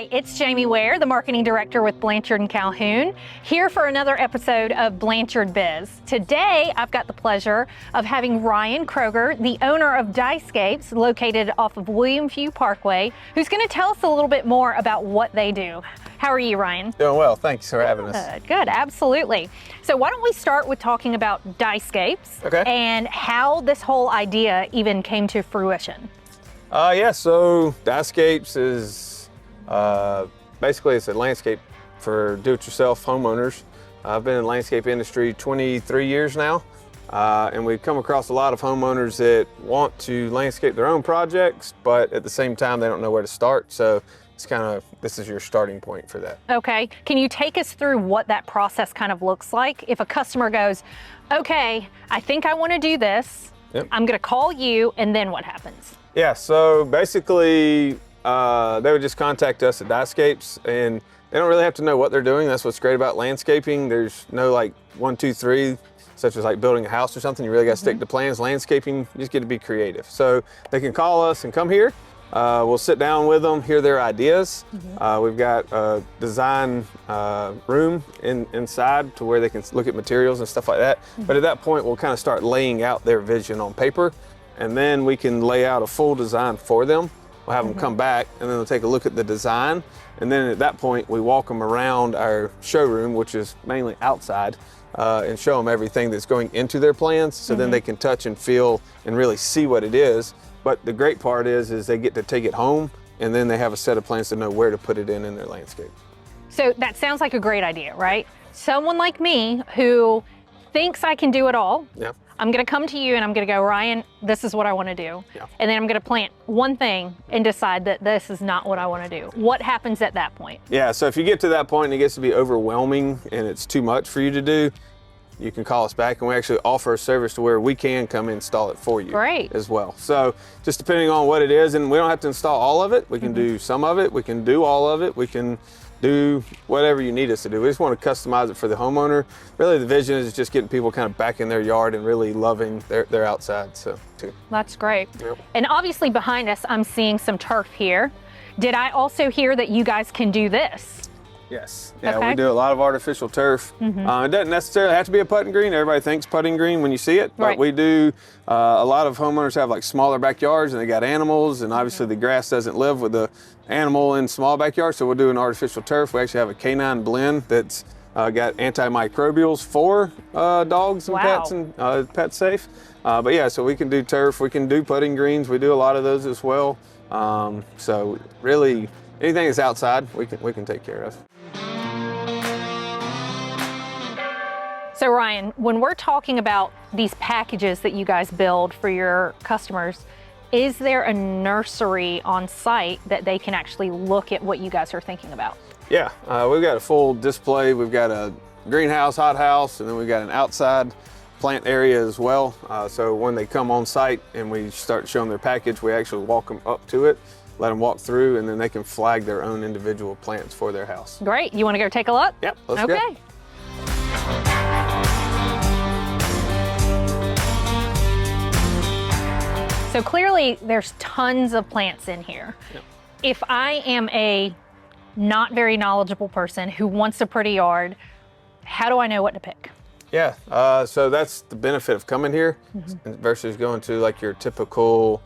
Hi, it's Jamie Ware, the Marketing Director with Blanchard & Calhoun, here for another episode of Blanchard Biz. Today, I've got the pleasure of having Ryan Kroger, the owner of DIYScapes, located off of William Few Parkway, who's going to tell us a little bit more about what they do. How are you, Ryan? Doing well, thanks for having us. Good, absolutely. So why don't we start with talking about DIYScapes and how this whole idea even came to fruition? So DIYScapes is basically it's a landscape for do-it-yourself homeowners. I've been in the landscape industry 23 years now, and we've come across a lot of homeowners that want to landscape their own projects, but at the same time they don't know where to start. So it's this is your starting point for that. Okay, can you take us through what that process kind of looks like? If a customer goes, okay, I think I want to do this, I'm going to call you, and then what happens? Yeah, so basically they would just contact us at DIYScapes, and they don't really have to know what they're doing. That's what's great about landscaping. There's no like 1, 2, 3, such as like building a house or something. You really got to stick to plans. Landscaping, you just get to be creative. So they can call us and come here. We'll sit down with them, hear their ideas. We've got a design room inside to where they can look at materials and stuff like that. But at that point, we'll kind of start laying out their vision on paper, and then we can lay out a full design for them. We'll have them come back, and then they'll take a look at the design. And then at that point, we walk them around our showroom, which is mainly outside, and show them everything that's going into their plans, so then they can touch and feel and really see what it is. But the great part is they get to take it home, and then they have a set of plans to know where to put it in their landscape. So that sounds like a great idea, right? Someone like me who thinks I can do it all, I'm going to come to you and I'm going to go, Ryan, this is what I want to do. And then I'm going to plant one thing and decide that this is not what I want to do. What happens at that point? Yeah, so if you get to that point and it gets to be overwhelming and it's too much for you to do, you can call us back, and we actually offer a service to where we can come install it for you as well. So just depending on what it is, and we don't have to install all of it. We can do some of it. We can do all of it. We can do whatever you need us to do. We just want to customize it for the homeowner. Really, the vision is just getting people kind of back in their yard and really loving their outside. So too. That's great. And obviously behind us, I'm seeing some turf here. Did I also hear that you guys can do this? Yes, we do a lot of artificial turf. It doesn't necessarily have to be a putting green. Everybody thinks putting green when you see it, but we do, a lot of homeowners have like smaller backyards and they got animals, and obviously the grass doesn't live with the animal in small backyards, so we'll do an artificial turf. We actually have a canine blend that's got antimicrobials for dogs and pets, and pet safe. But yeah, so we can do turf, we can do putting greens, we do a lot of those as well. So really, anything that's outside, we can take care of. So Ryan, when we're talking about these packages that you guys build for your customers, is there a nursery on site that they can actually look at what you guys are thinking about? Yeah, we've got a full display. We've got a greenhouse, hothouse, and then we've got an outside plant area as well. So when they come on site and we start showing their package, we actually walk them up to it, let them walk through, and then they can flag their own individual plants for their house. Great. You want to go take a look? Yep, let's go. So clearly there's tons of plants in here. If I am a not very knowledgeable person who wants a pretty yard, how do I know what to pick? Yeah, so that's the benefit of coming here versus going to like your typical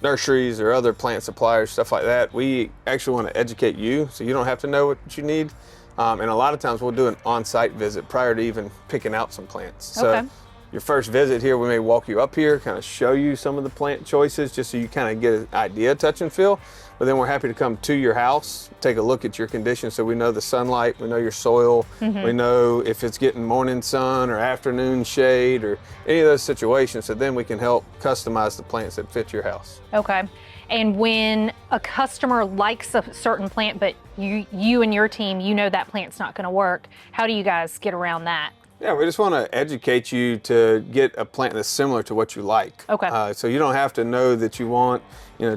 nurseries or other plant suppliers, stuff like that. We actually want to educate you so you don't have to know what you need. And a lot of times we'll do an on-site visit prior to even picking out some plants. So your first visit here, we may walk you up here, kind of show you some of the plant choices just so you kind of get an idea, touch and feel. But then we're happy to come to your house, take a look at your condition so we know the sunlight, we know your soil, we know if it's getting morning sun or afternoon shade or any of those situations, so then we can help customize the plants that fit your house. Okay. And when a customer likes a certain plant, but you and your team, you know that plant's not going to work, how do you guys get around that? Yeah, we just want to educate you to get a plant that's similar to what you like. So you don't have to know that you want,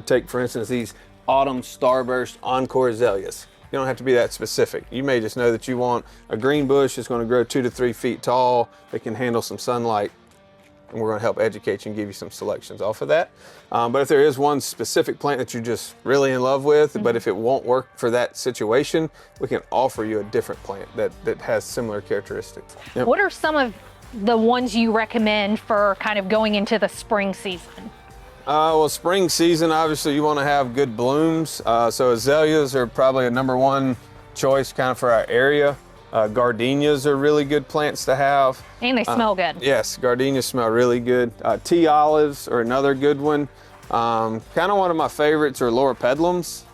take for instance these autumn starburst encore azaleas. You don't have to be that specific. You may just know that you want a green bush that's going to grow 2 to 3 feet tall that can handle some sunlight. and we're going to help educate you and give you some selections off of that. But if there is one specific plant that you're just really in love with, but if it won't work for that situation, we can offer you a different plant that has similar characteristics. Yep. What are some of the ones you recommend for kind of going into the spring season? Well, spring season, obviously you want to have good blooms. So azaleas are probably a #1 choice kind of for our area. Gardenias are really good plants to have. And they smell good. Yes, gardenias smell really good. Tea olives are another good one. Kind of one of my favorites are loropetalums,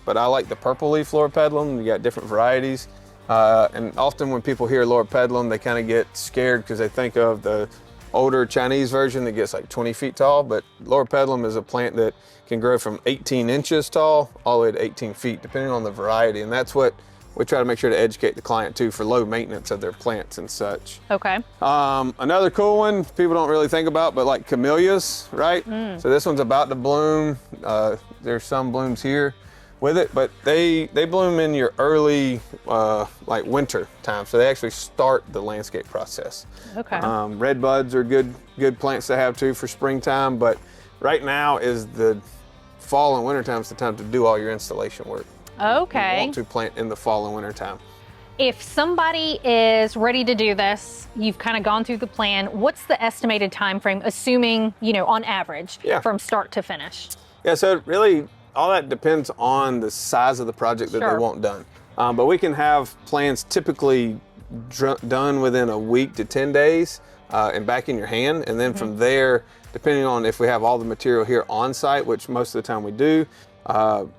but I like the purple leaf loropetalum. You got different varieties. And often when people hear loropetalum, they kind of get scared because they think of the older Chinese version that gets like 20 feet tall, but loropetalum is a plant that can grow from 18 inches tall all the way to 18 feet, depending on the variety. And that's what we try to make sure to educate the client too, for low maintenance of their plants and such. Okay. Another cool one people don't really think about, but like camellias, right? So this one's about to bloom. There's some blooms here with it, but they bloom in your early like winter time, so they actually start the landscape process. Okay. Red buds are good plants to have too for springtime, but right now is the fall and winter time is the time to do all your installation work. Okay. You want to plant in the fall and winter time. If somebody is ready to do this, you've kind of gone through the plan, what's the estimated time frame, assuming, on average, from start to finish? Yeah, so really all that depends on the size of the project that they want done. But we can have plans typically done within a week to 10 days and back in your hand. And then from there, depending on if we have all the material here on site, which most of the time we do,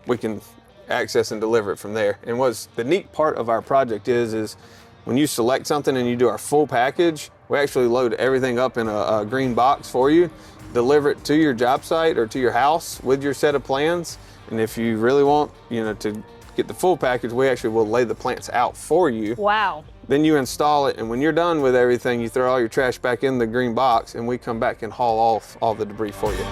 we can access and deliver it from there. And what's the neat part of our project is when you select something and you do our full package, we actually load everything up in a green box for you, deliver it to your job site or to your house with your set of plans. And if you really want, to get the full package, we actually will lay the plants out for you. Wow. Then you install it, and when you're done with everything, you throw all your trash back in the green box, and we come back and haul off all the debris for you.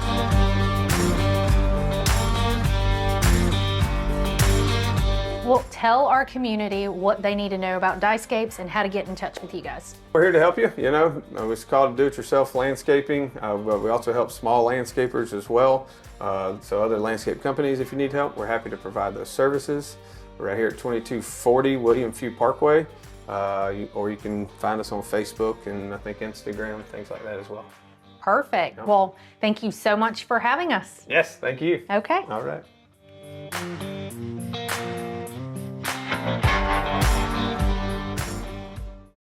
Well, tell our community what they need to know about DIYScapes and how to get in touch with you guys. We're here to help you. It's called do-it-yourself landscaping, but we also help small landscapers as well. So other landscape companies, if you need help, we're happy to provide those services. We're right here at 2240 William Few Parkway, or you can find us on Facebook and I think Instagram, things like that as well. Perfect. Well, thank you so much for having us. Yes, thank you. Okay. All right.